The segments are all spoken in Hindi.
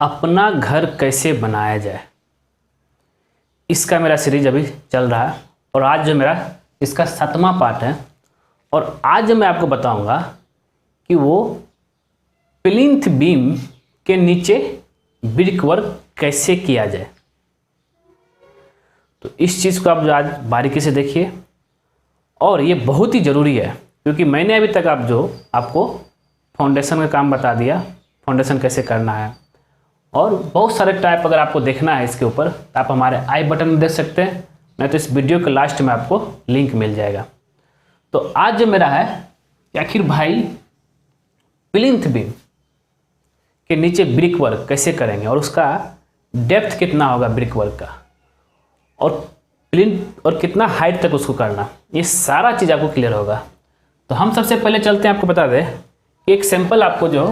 अपना घर कैसे बनाया जाए, इसका मेरा सीरीज अभी चल रहा है और आज जो मेरा इसका 7वां पार्ट है। और आज जो मैं आपको बताऊंगा कि वो प्लिंथ बीम के नीचे ब्रिक वर्क कैसे किया जाए। तो इस चीज़ को आप जो आज बारीकी से देखिए और ये बहुत ही ज़रूरी है, क्योंकि मैंने अभी तक आपको फाउंडेशन का काम बता दिया, फाउंडेशन कैसे करना है, और बहुत सारे टाइप अगर आपको देखना है इसके ऊपर तो आप हमारे आई बटन में देख सकते हैं, नहीं तो इस वीडियो के लास्ट में आपको लिंक मिल जाएगा। तो आज जो मेरा है कि आखिर भाई प्लिंथ बीम के नीचे ब्रिक वर्क कैसे करेंगे और उसका डेप्थ कितना होगा ब्रिक वर्क का, और प्लिंथ और कितना हाइट तक उसको करना, ये सारा चीज़ आपको क्लियर होगा। तो हम सबसे पहले चलते हैं, आपको बता दें कि एक सिंपल आपको जो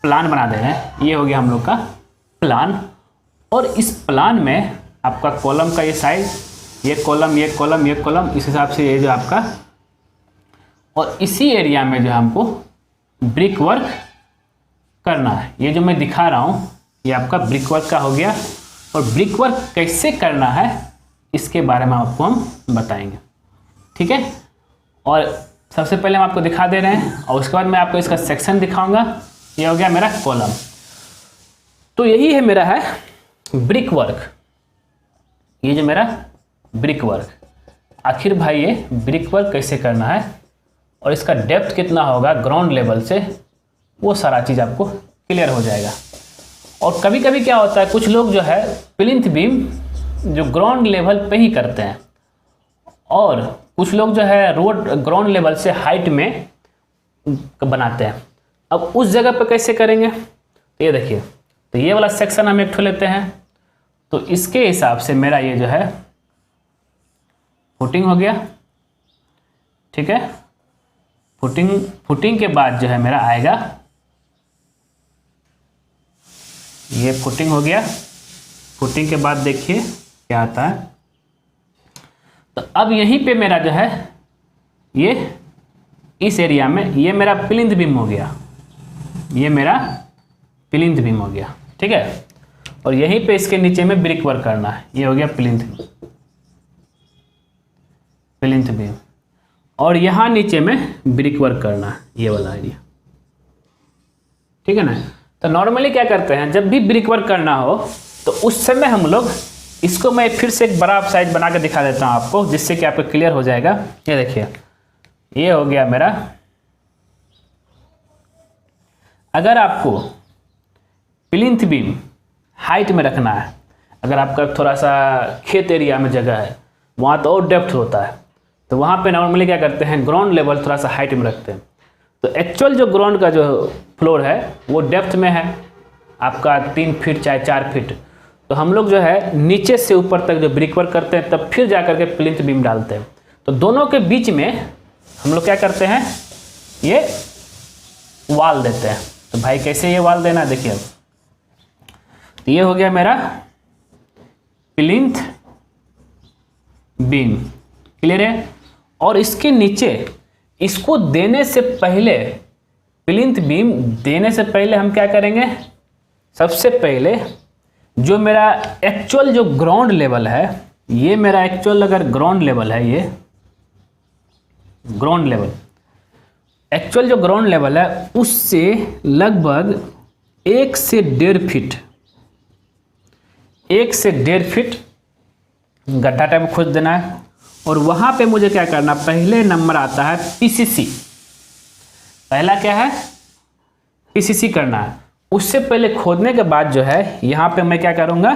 प्लान बना दे रहे हैं, ये हो गया हम लोग का प्लान। और इस प्लान में आपका कॉलम का ये साइज, ये कॉलम, ये कॉलम, ये कॉलम, इस हिसाब से ये जो आपका, और इसी एरिया में जो हमको ब्रिक वर्क करना है। ये जो मैं दिखा रहा हूँ ये आपका ब्रिक वर्क का हो गया, और ब्रिक वर्क कैसे करना है इसके बारे में आपको हम बताएंगे, ठीक है। और सबसे पहले हम आपको दिखा दे रहे हैं और उसके बाद मैं आपको इसका सेक्शन दिखाऊंगा। ये हो गया मेरा कॉलम। तो यही है मेरा है ब्रिक वर्क, ये जो मेरा ब्रिक वर्क। आखिर भाई ये ब्रिक वर्क कैसे करना है और इसका डेप्थ कितना होगा ग्राउंड लेवल से, वो सारा चीज़ आपको क्लियर हो जाएगा। और कभी कभी क्या होता है, कुछ लोग जो है प्लिंथ बीम जो ग्राउंड लेवल पे ही करते हैं, और कुछ लोग जो है रोड ग्राउंड लेवल से हाइट में बनाते हैं। अब उस जगह पे कैसे करेंगे, तो ये देखिए, तो ये वाला सेक्शन हम एक ठो लेते हैं। तो इसके हिसाब से मेरा ये जो है फुटिंग हो गया, ठीक है। फुटिंग के बाद जो है मेरा आएगा, ये फुटिंग हो गया। फुटिंग के बाद देखिए क्या आता है। तो अब यहीं पे मेरा जो है ये इस एरिया में ये मेरा प्लिंथ बीम हो गया, ये मेरा प्लिंथ बीम हो गया, ठीक है। और यहीं पे इसके नीचे में ब्रिक वर्क करना है, ये हो गया प्लिंथ बीम, और यहाँ नीचे में ब्रिक वर्क करना है, ये वाला एरिया, ठीक है ना। तो नॉर्मली क्या करते हैं, जब भी ब्रिक वर्क करना हो तो उस समय हम लोग इसको, मैं फिर से एक बड़ा साइज बना के दिखा देता हूँ आपको, जिससे कि आपको क्लियर हो जाएगा। ये देखिए, ये हो गया मेरा। अगर आपको प्लिंथ बीम हाइट में रखना है, अगर आपका थोड़ा सा खेत एरिया में जगह है, वहाँ तो और डेप्थ होता है, तो वहाँ पे नॉर्मली क्या करते हैं ग्राउंड लेवल थोड़ा सा हाइट में रखते हैं। तो एक्चुअल जो ग्राउंड का जो फ्लोर है वो डेप्थ में है आपका 3 फीट चाहे 4 फीट। तो हम लोग जो है नीचे से ऊपर तक जो ब्रिक वर्क करते हैं, तब फिर जा करके प्लिंथ बीम डालते हैं। तो दोनों के बीच में हम लोग क्या करते हैं, ये वाल देते हैं। तो भाई कैसे ये वाल देना, देखिए। तो ये हो गया मेरा प्लिंथ बीम, क्लियर है। और इसके नीचे इसको देने से पहले, प्लिंथ बीम देने से पहले हम क्या करेंगे, सबसे पहले जो मेरा एक्चुअल जो ग्राउंड लेवल है, ये मेरा एक्चुअल अगर ग्राउंड लेवल है, ये ग्राउंड लेवल, एक्चुअल जो ग्राउंड लेवल है उससे लगभग 1 से 1.5 फीट, 1 से 1.5 फीट गड्ढा टाइप खोद देना है। और वहाँ पे मुझे क्या करना, पहले नंबर आता है पीसीसी। पहला क्या है, पीसीसी करना है। उससे पहले खोदने के बाद जो है यहाँ पे मैं क्या करूँगा,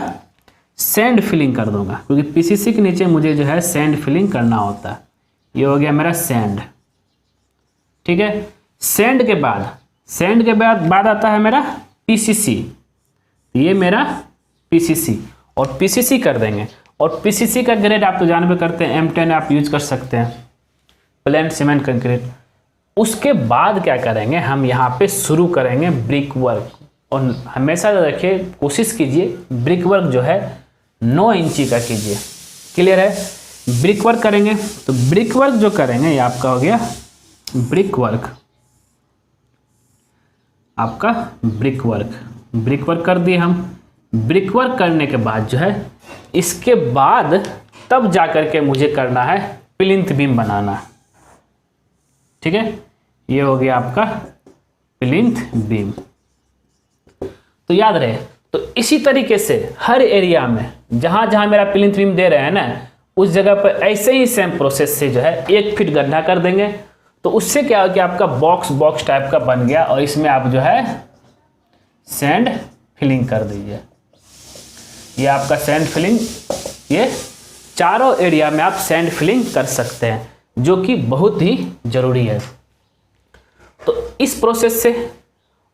सैंड फिलिंग कर दूँगा, क्योंकि पीसीसी के नीचे मुझे जो है सैंड फिलिंग करना होता है। ये हो गया मेरा सैंड, ठीक है। सैंड के बाद आता है मेरा पीसीसी, ये मेरा पीसीसी, और पीसीसी कर देंगे। और पीसीसी का ग्रेड आप तो जानबे करते हैं, M10 आप यूज कर सकते हैं, प्लेन सीमेंट कंक्रीट। उसके बाद क्या करेंगे, हम यहाँ पे शुरू करेंगे ब्रिक वर्क। और हमेशा रखिए, कोशिश कीजिए ब्रिक वर्क जो है 9 इंची का कीजिए, क्लियर है। ब्रिक वर्क करेंगे, तो ब्रिक वर्क जो करेंगे ये आपका हो गया ब्रिक वर्क, आपका ब्रिक वर्क, ब्रिक वर्क कर दिए हम। ब्रिक वर्क करने के बाद जो है, इसके बाद तब जा कर के मुझे करना है प्लिंथ बीम बनाना। ठीक है, ये हो गया आपका प्लिंथ बीम। तो याद रहे, तो इसी तरीके से हर एरिया में जहां जहां मेरा प्लिंथ बीम दे रहे हैं ना, उस जगह पर ऐसे ही सेम प्रोसेस से जो है 1 फीट गड्ढा कर देंगे। तो उससे क्या हो कि आपका बॉक्स टाइप का बन गया, और इसमें आप जो है सैंड फिलिंग कर दीजिए। ये आपका सैंड फिलिंग, ये चारों एरिया में आप सैंड फिलिंग कर सकते हैं, जो कि बहुत ही ज़रूरी है। तो इस प्रोसेस से,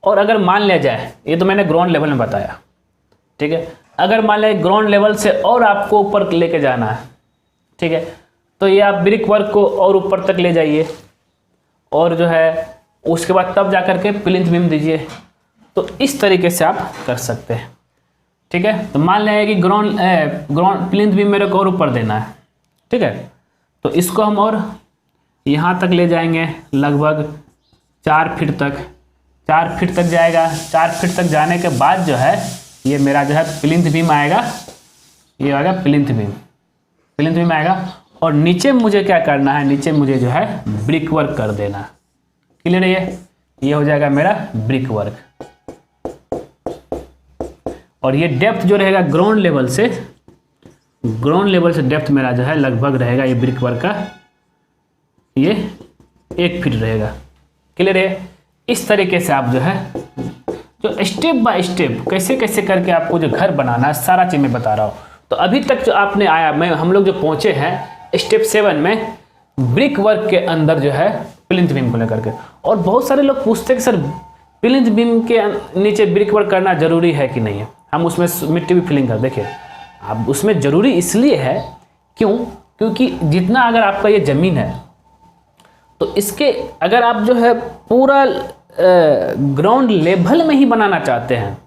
और अगर मान लिया जाए, ये तो मैंने ग्राउंड लेवल में बताया, ठीक है, अगर मान लिया ग्राउंड लेवल से और आपको ऊपर लेके जाना है, ठीक है, तो ये आप ब्रिक वर्क को और ऊपर तक ले जाइए, और जो है उसके बाद तब जा कर के प्लिंथ बीम दीजिए। तो इस तरीके से आप कर सकते हैं। ठीक है, तो मान लिया कि ग्राउंड प्लिंथ बीम मेरे को और ऊपर देना है। ठीक है, तो इसको हम और यहाँ तक ले जाएंगे, लगभग 4 फीट तक। 4 फीट तक जाएगा। 4 फीट तक जाने के बाद जो है, ये मेरा जो है प्लिंथ बीम आएगा, ये आएगा प्लिंथ बीम आएगा। और नीचे मुझे क्या करना है, नीचे मुझे जो है ब्रिक वर्क कर देना। क्लियर है, ये हो जाएगा मेरा ब्रिक वर्क। और ये डेप्थ जो रहेगा ग्राउंड लेवल से डेप्थ मेरा जो है लगभग रहेगा, ये ब्रिक वर्क का ये 1 फीट रहेगा। क्लियर है, इस तरीके से आप जो है, जो स्टेप बाय स्टेप कैसे कैसे करके आपको जो घर बनाना है, सारा चीज़ मैं बता रहा हूँ। तो अभी तक जो आपने आया, हम लोग जो पहुँचे हैं स्टेप 7 में, ब्रिक वर्क के अंदर जो है प्लिंथ बीम को लेकर के। और बहुत सारे लोग पूछते हैं कि सर प्लिंथ बीम के नीचे ब्रिक वर्क करना ज़रूरी है कि नहीं है, हम उसमें मिट्टी भी फिलिंग कर। देखिए, अब उसमें ज़रूरी इसलिए है, क्योंकि जितना अगर आपका ये ज़मीन है, तो इसके अगर आप जो है पूरा ग्राउंड लेवल में ही बनाना चाहते हैं,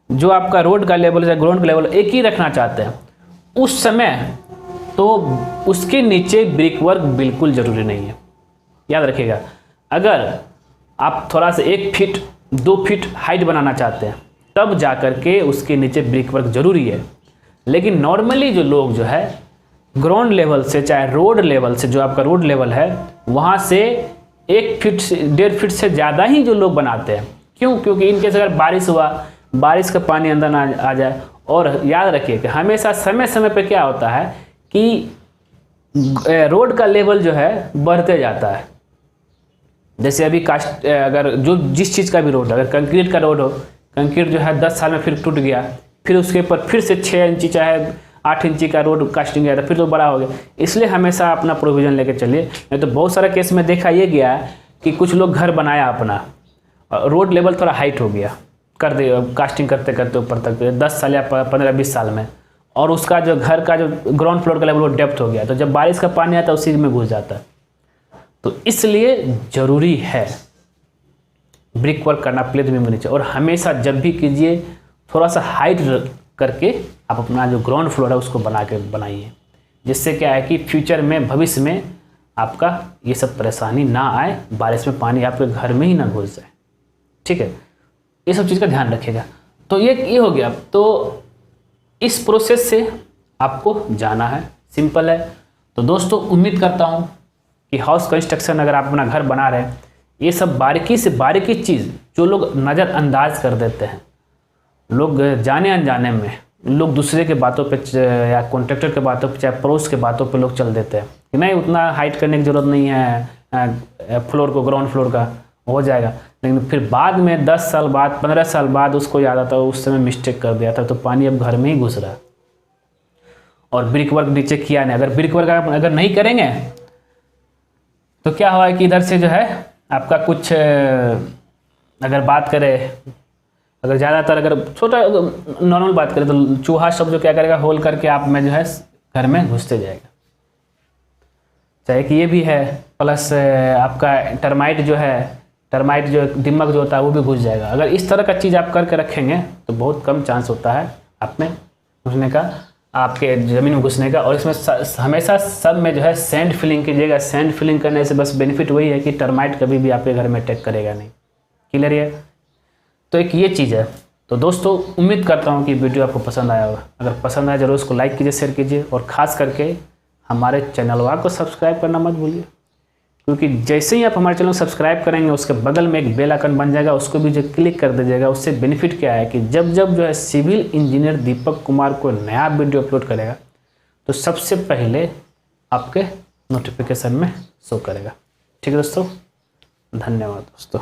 जो आपका रोड का लेवल है ग्राउंड का लेवल एक ही रखना चाहते हैं, उस समय तो उसके नीचे ब्रिक वर्क बिल्कुल ज़रूरी नहीं है। याद रखिएगा, अगर आप थोड़ा सा 1 फीट 2 फीट हाइट बनाना चाहते हैं, तब जा कर के उसके नीचे ब्रिक वर्क ज़रूरी है। लेकिन नॉर्मली जो लोग जो है ग्राउंड लेवल से, चाहे रोड लेवल से, जो आपका रोड लेवल है वहाँ से 1 फीट से 1.5 फीट से ज़्यादा ही जो लोग बनाते हैं। क्योंकि इनके से अगर बारिश हुआ, बारिश का पानी अंदर ना आ जाए। और याद रखिए कि हमेशा समय समय पे क्या होता है कि रोड का लेवल जो है बढ़ते जाता है। जैसे अभी अगर जिस चीज़ का भी रोड, अगर कंक्रीट का रोड हो, कंक्रीट जो है 10 साल में फिर टूट गया, फिर उसके ऊपर फिर से 6 इंची चाहे 8 इंची का रोड कास्टिंग गया था, फिर तो बड़ा हो गया। इसलिए हमेशा अपना प्रोविज़न लेके चलिए। नहीं तो बहुत सारा केस में देखा ये गया है कि कुछ लोग घर बनाया अपना, रोड लेवल थोड़ा हाइट हो गया, कर दे कास्टिंग करते करते ऊपर तक 10 साल या 15-20 साल में, और उसका जो घर का जो ग्राउंड फ्लोर का लेवल वो डेप्थ हो गया, तो जब बारिश का पानी आता है उसी में घुस जाता है। तो इसलिए ज़रूरी है ब्रिक वर्क करना प्लिंथ बीम के नीचे। और हमेशा जब भी कीजिए, थोड़ा सा हाइट करके आप अपना जो ग्राउंड फ्लोर है उसको बनाइए, जिससे क्या है कि फ्यूचर में, भविष्य में आपका ये सब परेशानी ना आए, बारिश में पानी आपके घर में ही ना घुस जाए। ठीक है, ये सब चीज़ का ध्यान रखिएगा। तो ये हो गया। तो इस प्रोसेस से आपको जाना है, सिंपल है। तो दोस्तों, उम्मीद करता हूँ कि हाउस कंस्ट्रक्शन अगर आप अपना घर बना रहे हैं, ये सब बारीकी से बारीकी चीज़ जो लोग नज़रअंदाज कर देते हैं, लोग जाने अनजाने में, लोग दूसरे के बातों पे या कॉन्ट्रैक्टर के बातों पे, चाहे पड़ोस के बातों पे लोग चल देते हैं कि नहीं उतना हाइट करने की ज़रूरत नहीं है, फ्लोर को, ग्राउंड फ्लोर का हो जाएगा। लेकिन फिर बाद में 10 साल बाद, 15 साल बाद उसको याद आता है उस समय मिस्टेक कर दिया था, तो पानी अब घर में ही घुस रहा है और ब्रिक वर्क नीचे किया नहीं। अगर ब्रिक वर्क अगर नहीं करेंगे तो क्या हुआ कि इधर से जो है आपका कुछ, अगर बात करें, अगर ज़्यादातर अगर छोटा नॉर्मल बात करें तो चूहा सब जो क्या करेगा, होल करके आप में जो है घर में घुसते जाएगा। चाहे कि ये भी है, प्लस आपका टर्माइट जो दिमाग जो होता है वो भी घुस जाएगा। अगर इस तरह का चीज़ आप करके रखेंगे तो बहुत कम चांस होता है आप में घुसने का, आपके ज़मीन में घुसने का। और इसमें हमेशा सब में जो है सैंड फिलिंग कीजिएगा। सैंड फिलिंग करने से बस बेनिफिट वही है कि टर्माइट कभी भी आपके घर में अटैक करेगा नहीं। क्लियर है? तो एक ये चीज़ है। तो दोस्तों उम्मीद करता हूँ कि वीडियो आपको पसंद आया होगा। अगर पसंद आया जरूर उसको लाइक कीजिए, शेयर कीजिए और ख़ास करके हमारे चैनलवा को सब्सक्राइब करना मत भूलिए, क्योंकि जैसे ही आप हमारे चैनल को सब्सक्राइब करेंगे उसके बगल में एक बेल आइकन बन जाएगा, उसको भी जो क्लिक कर दीजिएगा। उससे बेनिफिट क्या है कि जब जब जो है सिविल इंजीनियर दीपक कुमार को नया वीडियो अपलोड करेगा तो सबसे पहले आपके नोटिफिकेशन में शो करेगा। ठीक है दोस्तों, धन्यवाद दोस्तों।